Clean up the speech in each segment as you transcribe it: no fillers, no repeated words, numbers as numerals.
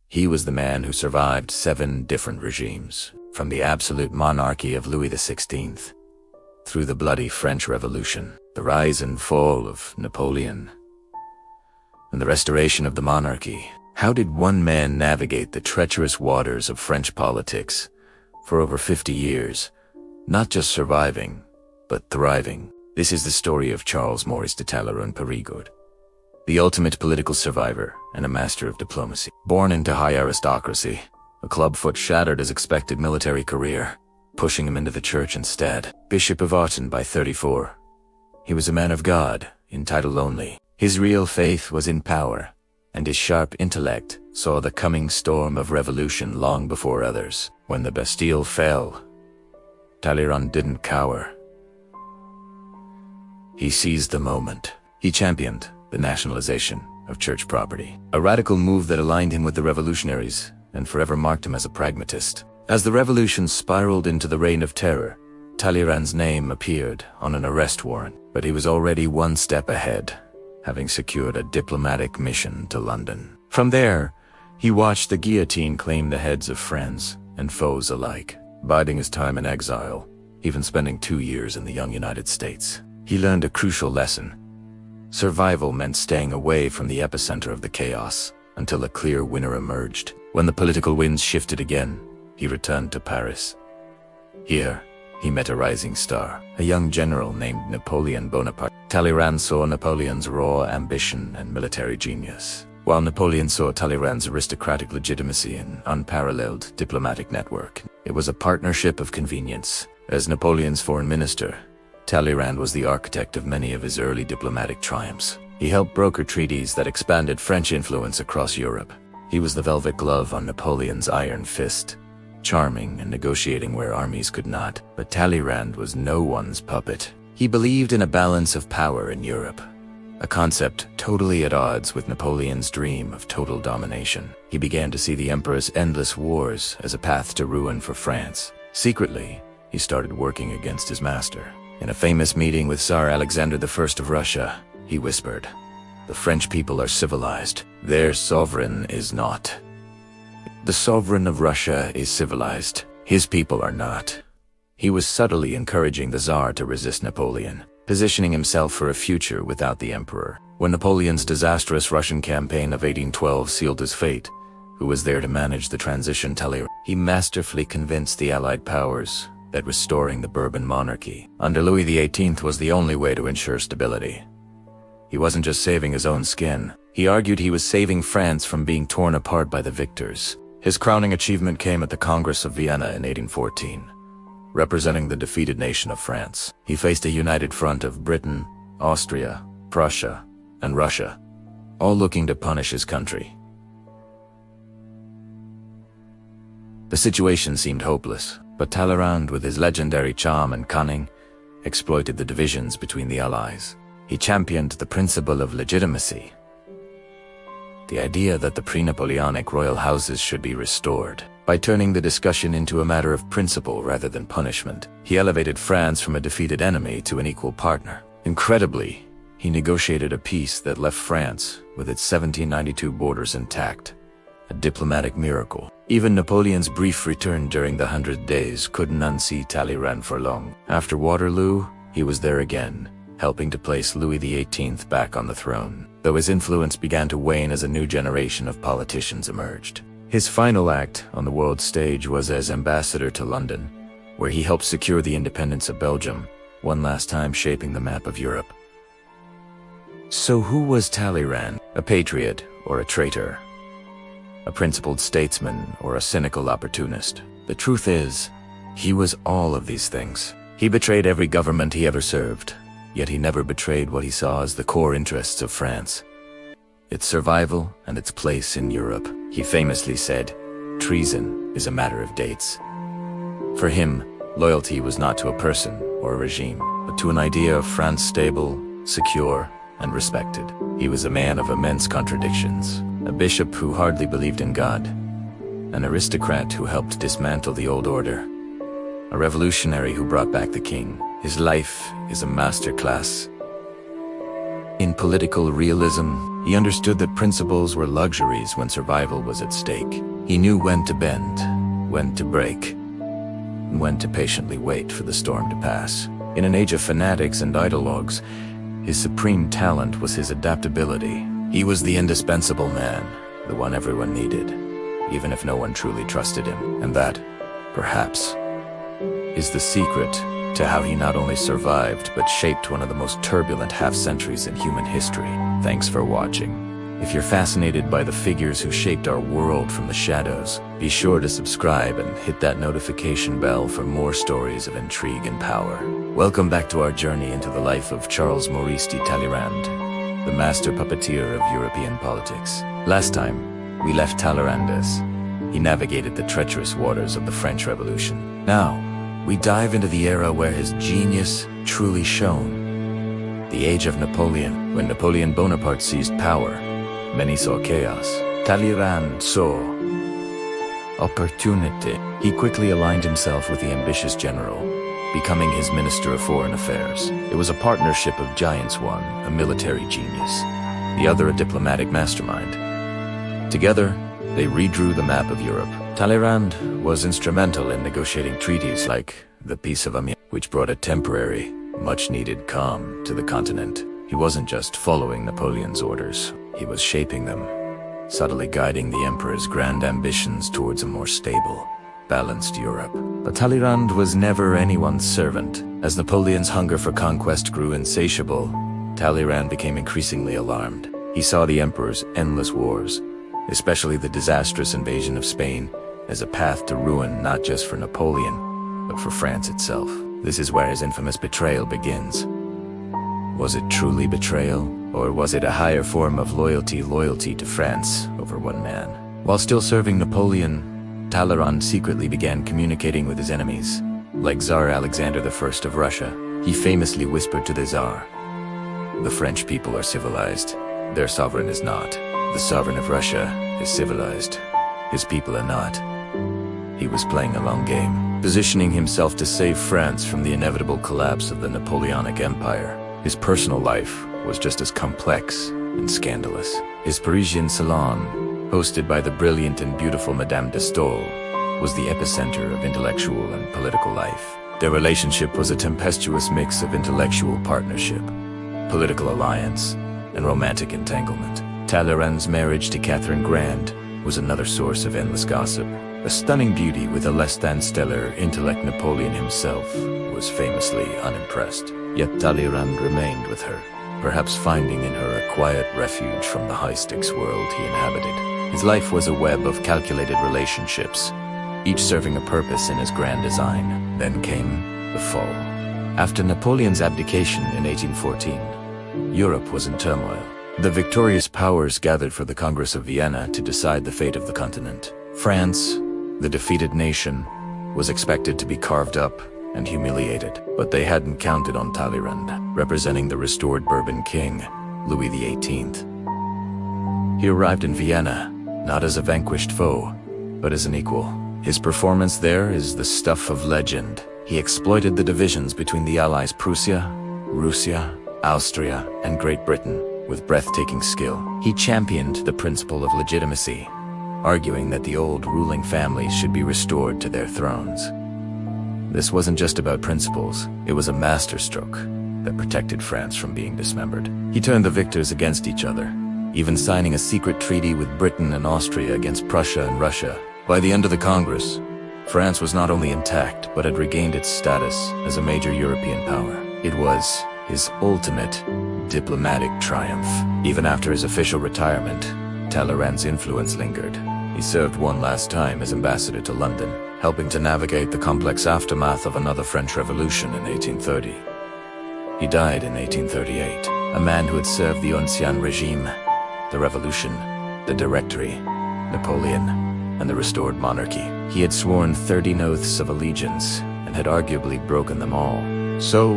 He was the man who survived 7 different regimes, from the absolute monarchy of Louis XVI, through the bloody French Revolution, the rise and fall of Napoleon, and the restoration of the monarchy. How did one man navigate the treacherous waters of French politics for over 50 years, not just surviving, but thriving? This is the story of Charles Maurice de Talleyrand, the ultimate political survivor and a master of diplomacy. Born into high aristocracy, a clubfoot shattered his expected military career, pushing him into the church instead. Bishop of Autun by 34. He was a man of God, in title only. His real faith was in power, and his sharp intellect saw the coming storm of revolution long before others. When the Bastille fell, Talleyrand didn't cower. He seized the moment. He championed the nationalization of church property, a radical move that aligned him with the revolutionaries and forever marked him as a pragmatist. As the revolution spiraled into the Reign of Terror, Talleyrand's name appeared on an arrest warrant, but he was already one step ahead, having secured a diplomatic mission to London. From there, he watched the guillotine claim the heads of friends and foes alike, biding his time in exile, even spending 2 years in the young United States. He learned a crucial lesson. Survival meant staying away from the epicenter of the chaos until a clear winner emerged. When the political winds shifted again, he returned to Paris. Here, he met a rising star, a young general named Napoleon Bonaparte. Talleyrand saw Napoleon's raw ambition and military genius, while Napoleon saw Talleyrand's aristocratic legitimacy and unparalleled diplomatic network. It was a partnership of convenience. As Napoleon's foreign minister, Talleyrand was the architect of many of his early diplomatic triumphs. He helped broker treaties that expanded French influence across Europe. He was the velvet glove on Napoleon's iron fist, charming and negotiating where armies could not. But Talleyrand was no one's puppet. He believed in a balance of power in Europe, a concept totally at odds with Napoleon's dream of total domination. He began to see the emperor's endless wars as a path to ruin for France. Secretly, he started working against his master. In a famous meeting with Tsar Alexander I of Russia, he whispered, "The French people are civilized. Their sovereign is not. The sovereign of Russia is civilized. His people are not." He was subtly encouraging the Tsar to resist Napoleon, positioning himself for a future without the emperor. When Napoleon's disastrous Russian campaign of 1812 sealed his fate, who was there to manage the transition? Talleyrand. He masterfully convinced the Allied powers that restoring the Bourbon monarchy under Louis XVIII was the only way to ensure stability. He wasn't just saving his own skin. He argued he was saving France from being torn apart by the victors. His crowning achievement came at the Congress of Vienna in 1814. Representing the defeated nation of France, he faced a united front of Britain, Austria, Prussia, and Russia, all looking to punish his country. The situation seemed hopeless, but Talleyrand, with his legendary charm and cunning, exploited the divisions between the allies. He championed the principle of legitimacy, the idea that the pre-Napoleonic royal houses should be restored. By turning the discussion into a matter of principle rather than punishment, he elevated France from a defeated enemy to an equal partner. Incredibly, he negotiated a peace that left France with its 1792 borders intact, a diplomatic miracle. Even Napoleon's brief return during the 100 Days couldn't unseat Talleyrand for long. After Waterloo, he was there again, helping to place Louis XVIII back on the throne, though his influence began to wane as a new generation of politicians emerged. His final act on the world stage was as ambassador to London, where he helped secure the independence of Belgium, one last time shaping the map of Europe. So who was Talleyrand? A patriot or a traitor? A principled statesman or a cynical opportunist? The truth is, he was all of these things. He betrayed every government he ever served, yet he never betrayed what he saw as the core interests of France, its survival and its place in Europe. He famously said, "Treason is a matter of dates." For him, loyalty was not to a person or a regime, but to an idea of France stable, secure, and respected. He was a man of immense contradictions, a bishop who hardly believed in God, an aristocrat who helped dismantle the old order, a revolutionary who brought back the king. His life is a masterclass in political realism, He understood that principles were luxuries when survival was at stake. He knew when to bend, when to break, and when to patiently wait for the storm to pass. In an age of fanatics and ideologues, his supreme talent was his adaptability. He was the indispensable man, the one everyone needed, even if no one truly trusted him. And that, perhaps, is the secret to how he not only survived, but shaped one of the most turbulent half-centuries in human history. Thanks for watching. If you're fascinated by the figures who shaped our world from the shadows, be sure to subscribe and hit that notification bell for more stories of intrigue and power. Welcome back to our journey into the life of Charles Maurice de Talleyrand, the master puppeteer of European politics. Last time, we left Talleyrand as he navigated the treacherous waters of the French Revolution. Now, we dive into the era where his genius truly shone. The age of Napoleon. When Napoleon Bonaparte seized power, many saw chaos. Talleyrand saw opportunity. He quickly aligned himself with the ambitious general, becoming his Minister of Foreign Affairs. It was a partnership of giants, one a military genius, the other a diplomatic mastermind. Together, they redrew the map of Europe. Talleyrand was instrumental in negotiating treaties like the Peace of Amiens, which brought a temporary, much-needed calm to the continent. He wasn't just following Napoleon's orders, he was shaping them, subtly guiding the emperor's grand ambitions towards a more stable, balanced Europe. But Talleyrand was never anyone's servant. As Napoleon's hunger for conquest grew insatiable, Talleyrand became increasingly alarmed. He saw the emperor's endless wars, especially the disastrous invasion of Spain, as a path to ruin not just for Napoleon, but for France itself. This is where his infamous betrayal begins. Was it truly betrayal, or was it a higher form of loyalty to France over one man? While still serving Napoleon, Talleyrand secretly began communicating with his enemies. Like Tsar Alexander I of Russia, he famously whispered to the Tsar, "The French people are civilized, their sovereign is not. The sovereign of Russia is civilized, his people are not." He was playing a long game, positioning himself to save France from the inevitable collapse of the Napoleonic Empire. His personal life was just as complex and scandalous. His Parisian salon, hosted by the brilliant and beautiful Madame de Staël, was the epicenter of intellectual and political life. Their relationship was a tempestuous mix of intellectual partnership, political alliance, and romantic entanglement. Talleyrand's marriage to Catherine Grand was another source of endless gossip. A stunning beauty with a less-than-stellar intellect, Napoleon himself was famously unimpressed. Yet Talleyrand remained with her, perhaps finding in her a quiet refuge from the high-stakes world he inhabited. His life was a web of calculated relationships, each serving a purpose in his grand design. Then came the fall. After Napoleon's abdication in 1814, Europe was in turmoil. The victorious powers gathered for the Congress of Vienna to decide the fate of the continent. France, the defeated nation, was expected to be carved up and humiliated, but they hadn't counted on Talleyrand, representing the restored Bourbon king, Louis XVIII. He arrived in Vienna, not as a vanquished foe, but as an equal. His performance there is the stuff of legend. He exploited the divisions between the allies Prussia, Russia, Austria, and Great Britain with breathtaking skill. He championed the principle of legitimacy, arguing that the old ruling families should be restored to their thrones. This wasn't just about principles, it was a masterstroke that protected France from being dismembered. He turned the victors against each other, even signing a secret treaty with Britain and Austria against Prussia and Russia. By the end of the Congress, France was not only intact, but had regained its status as a major European power. It was his ultimate diplomatic triumph. Even after his official retirement, Talleyrand's influence lingered. He served one last time as ambassador to London, helping to navigate the complex aftermath of another French Revolution in 1830. He died in 1838, a man who had served the Ancien Regime, the Revolution, the Directory, Napoleon, and the restored monarchy. He had sworn 13 oaths of allegiance and had arguably broken them all. So,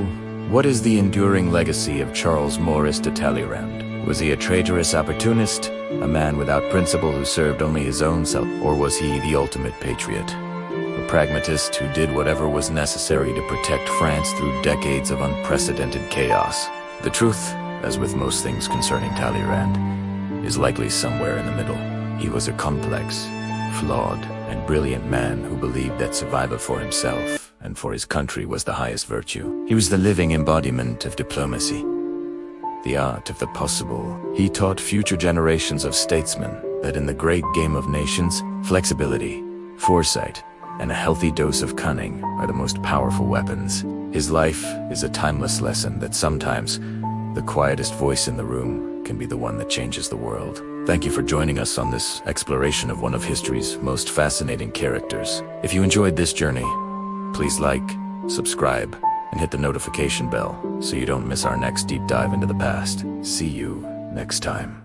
what is the enduring legacy of Charles Maurice de Talleyrand? Was he a traitorous opportunist, a man without principle who served only his own self? Or was he the ultimate patriot, a pragmatist who did whatever was necessary to protect France through decades of unprecedented chaos? The truth, as with most things concerning Talleyrand, is likely somewhere in the middle. He was a complex, flawed, and brilliant man who believed that survival for himself and for his country was the highest virtue. He was the living embodiment of diplomacy, the art of the possible. He taught future generations of statesmen that in the great game of nations, flexibility, foresight, and a healthy dose of cunning are the most powerful weapons. His life is a timeless lesson that sometimes the quietest voice in the room can be the one that changes the world. Thank you for joining us on this exploration of one of history's most fascinating characters. If you enjoyed this journey, please like, subscribe, and hit the notification bell so you don't miss our next deep dive into the past. See you next time.